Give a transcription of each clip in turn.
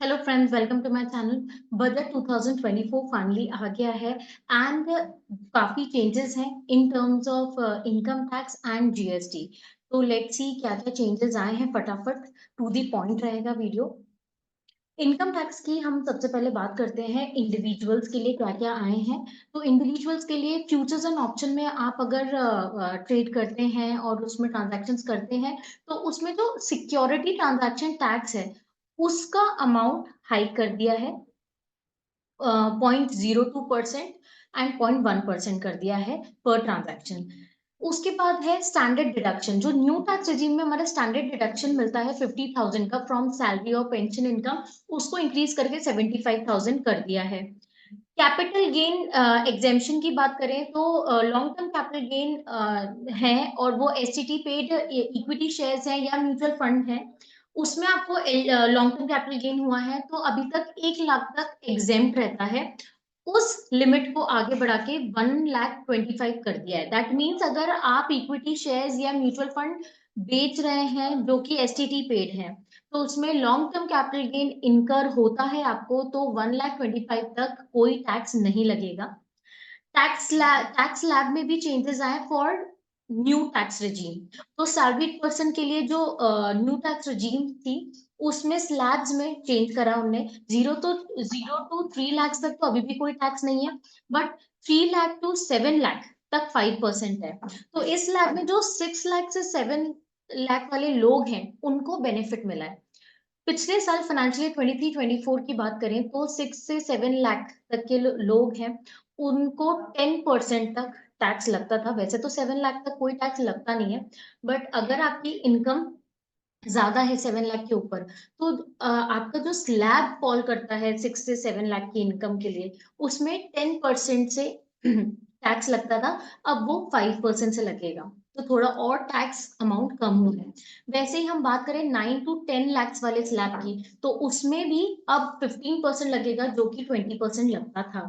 Hello friends, welcome to my channel. Budget 2024 finally आ गया है एंड काफी चेंजेस हैं in terms of income tax and GST. तो लेट्स सी क्या क्या चेंजेस आए हैं। फटाफट टू द पॉइंट रहेगा वीडियो। इनकम टैक्स की हम सबसे पहले बात करते हैं, इंडिविजुअल्स के लिए क्या क्या आए हैं। तो इंडिविजुअल्स के लिए फ्यूचर्स एंड ऑप्शन में आप अगर ट्रेड करते हैं और उसमें ट्रांजैक्शंस करते हैं तो उसमें जो सिक्योरिटी ट्रांजैक्शन टैक्स है उसका अमाउंट हाइक कर दिया है। 0.02% एंड 0.1% कर दिया है पर ट्रांजैक्शन। उसके बाद है स्टैंडर्ड डिडक्शन। जो न्यू टैक्स रिजीम में हमारा स्टैंडर्ड डिडक्शन मिलता है 50,000 का फ्रॉम सैलरी और पेंशन इनकम, उसको इंक्रीज करके 75,000 कर दिया है। कैपिटल गेन एग्जेम्पशन की बात करें तो लॉन्ग टर्म कैपिटल गेन है और वो एसटीटी पेड इक्विटी शेयर्स हैं या म्यूचुअल फंड है, उसमें आपको लॉन्ग टर्म कैपिटल गेन हुआ है तो अभी तक 1 लाख तक एग्जेम्प्ट रहता है। उस लिमिट को आगे बढ़ा के 1,25,000 कर दिया है। दैट मीन्स अगर आप इक्विटी शेयर्स या म्यूचुअल फंड बेच रहे हैं जो कि एसटीटी पेड है तो उसमें लॉन्ग टर्म कैपिटल गेन इनकर होता है आपको, तो 1,25,000 तक कोई टैक्स नहीं लगेगा। टैक्स लैब में भी चेंजेस आए फॉर न्यू टैक्स regime। तो सैलरीड पर्सन के लिए जो न्यू टैक्स regime थी उसमें स्लैब्स में चेंज करा उनने। 0 to 3 लाख तक तो अभी भी कोई टैक्स नहीं है, बट 3 लाख to 7 लाख तक 5% है। तो इस लैब में जो 6 लाख से 7 लाख वाले लोग हैं उनको बेनिफिट मिला है। पिछले साल फाइनेंशियल 23-24 की बात करें तो 6 से 7 लाख तक के लोग हैं, उनको 10% तक टैक्स लगता था। वैसे तो 7 लाख तक कोई टैक्स लगता नहीं है, बट अगर आपकी इनकम ज्यादा है 7 लाख के ऊपर तो आपका जो स्लैब फॉल करता है 6 से 7 लाख की इनकम के लिए, उसमें 10% से टैक्स लगता था, अब वो 5% से लगेगा। तो थोड़ा और टैक्स अमाउंट कम हुआ है। वैसे ही हम बात करें 9 to 10 लाख वाले स्लैब की, तो उसमें भी अब 15% लगेगा जो कि 20% लगता था।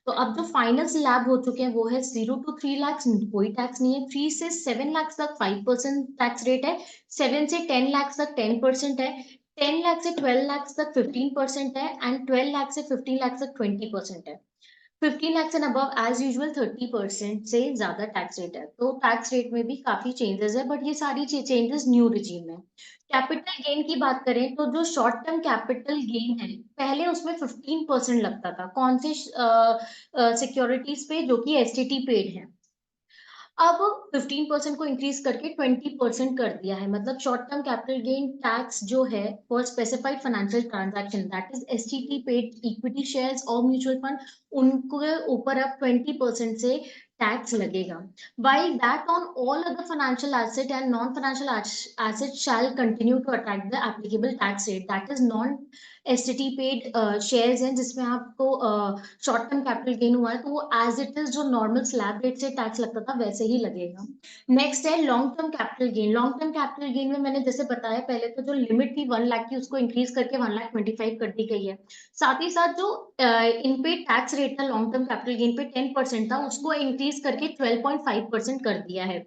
तो अब जो फाइनल स्लैब हो चुके हैं वो है 0 to 3 लाख, कोई टैक्स नहीं है। 3 से 7 लाख तक 5% टैक्स रेट है। 7 से 10 लाख तक 10% है। 10 लाख से 12 लाख तक 15% है एंड 12 लाख से 15 लाख तक 20% है। 15 lakh and above as usual 30% से ज्यादा टैक्स रेट है। तो टैक्स रेट में भी काफी चेंजेस है, बट ये सारी चेंजेस न्यू रिजीम है। कैपिटल गेन की बात करें तो जो शॉर्ट टर्म कैपिटल गेन है पहले उसमें 15% लगता था। कौन से सिक्योरिटीज पे? जो कि एसटीटी पेड है। अब 15% को इंक्रीज करके 20% कर दिया है। मतलब short term capital gain tax जो है for specified financial transaction, that is STT paid equity shares और म्यूचुअल फंड, उनके ऊपर अब 20% से टैक्स लगेगा। While that on all other financial asset and non-financial assets shall continue to attract the applicable tax rate, that is non STT paid shares हैं जिसमें आपको short term capital gain हुआ है तो वो एज इट इज जो normal slab rate से tax लगता था वैसे ही लगेगा। नेक्स्ट है long term capital gain. Long term capital gain में मैंने जैसे बताया पहले, तो जो लिमिट थी 1 लाख की उसको इंक्रीज करके 1,25,000 कर दी गई है। साथ ही साथ जो इन पे टैक्स रेट था लॉन्ग टर्म कैपिटल गेन पे 10% था, उसको इंक्रीज करके 12.5% कर दिया है।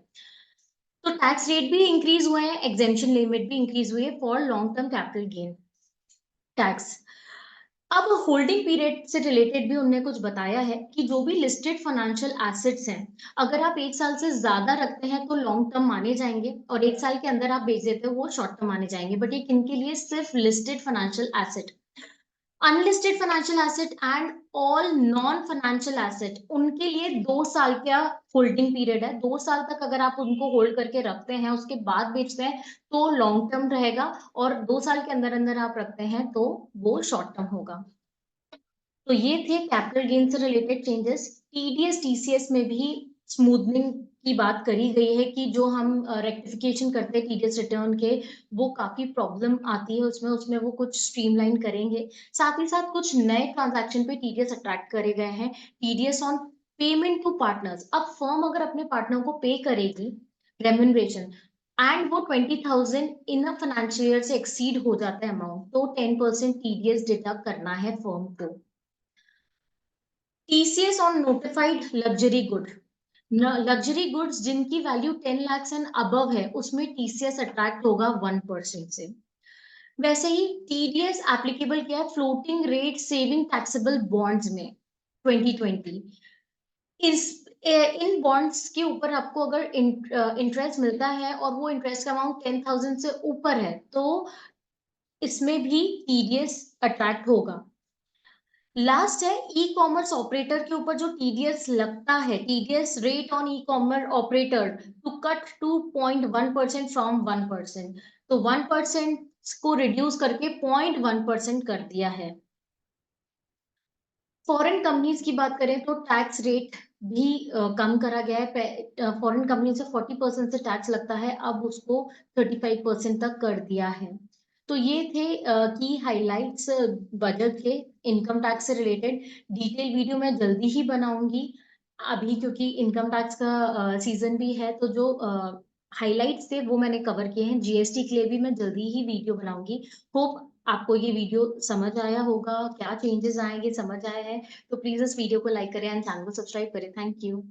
तो टैक्स रेट भी इंक्रीज हुए हैं, एग्जेम्पशन लिमिट भी इंक्रीज हुई है for long term capital gain tax. अब होल्डिंग पीरियड से रिलेटेड भी उन्होंने कुछ बताया है कि जो भी लिस्टेड फाइनेंशियल एसेट्स हैं, अगर आप 1 साल से ज्यादा रखते हैं तो लॉन्ग टर्म माने जाएंगे और 1 साल के अंदर आप बेच देते हो वो शॉर्ट टर्म माने जाएंगे। बट ये किनके लिए? सिर्फ listed financial asset. Unlisted financial asset and all non financial asset, उनके लिए 2 साल का होल्डिंग पीरियड है। 2 साल तक अगर आप उनको होल्ड करके रखते हैं उसके बाद बेचते हैं तो लॉन्ग टर्म रहेगा, और 2 साल के अंदर अंदर आप रखते हैं तो वो शॉर्ट टर्म होगा। तो ये थे कैपिटल गेन से रिलेटेड चेंजेस। टीडीएस टीसीएस में भी स्मूथनिंग की बात करी गई है कि जो हम रेक्टिफिकेशन करते हैं टीडीएस रिटर्न के, वो काफी प्रॉब्लम आती है उसमें उसमें वो कुछ स्ट्रीमलाइन करेंगे। साथ ही साथ कुछ नए ट्रांजैक्शन पे टीडीएस अट्रैक्ट करे गए हैं। TDS on payment to partners. अब फर्म अगर अपने पार्टनर को पे करेगी रेम्यूनरेशन एंड वो 20,000 इन अ फाइनेंशियल ईयर से एक्सीड हो जाता है अमाउंट, तो 10% टीडीएस डिडक्ट करना है फर्म को। TCS on notified luxury good. Luxury goods जिनकी वैल्यू 10 लाख एंड अबव है उसमें टीसीएस अट्रैक्ट होगा 1% से। वैसे ही टीडीएस एप्लीकेबल किया है floating rate saving taxable bonds में 2020। इस इन बॉन्ड्स के ऊपर आपको अगर इंटरेस्ट मिलता है और वो इंटरेस्ट का अमाउंट 10,000 से ऊपर है तो इसमें भी टीडीएस अट्रैक्ट होगा। लास्ट है ई कॉमर्स ऑपरेटर के ऊपर जो टीडीएस लगता है, TDS rate on e commerce operator to cut 2.1% from 1%। तो 1% को रिड्यूस करके 0.1% कर दिया है। फॉरेन कंपनीज की बात करें तो टैक्स रेट भी कम करा गया है। फॉरेन कंपनी से 40% से टैक्स लगता है, अब उसको 35% तक कर दिया है। तो ये थे की हाइलाइट्स बजट के इनकम टैक्स से रिलेटेड। डिटेल वीडियो मैं जल्दी ही बनाऊंगी अभी, क्योंकि इनकम टैक्स का सीजन भी है। तो जो हाइलाइट्स थे वो मैंने कवर किए हैं। जीएसटी के लिए भी मैं जल्दी ही वीडियो बनाऊंगी। होप आपको ये वीडियो समझ आया होगा, क्या चेंजेस आएंगे समझ आया है। तो प्लीज इस वीडियो को लाइक करें एंड चैनल को सब्सक्राइब करें। Thank you.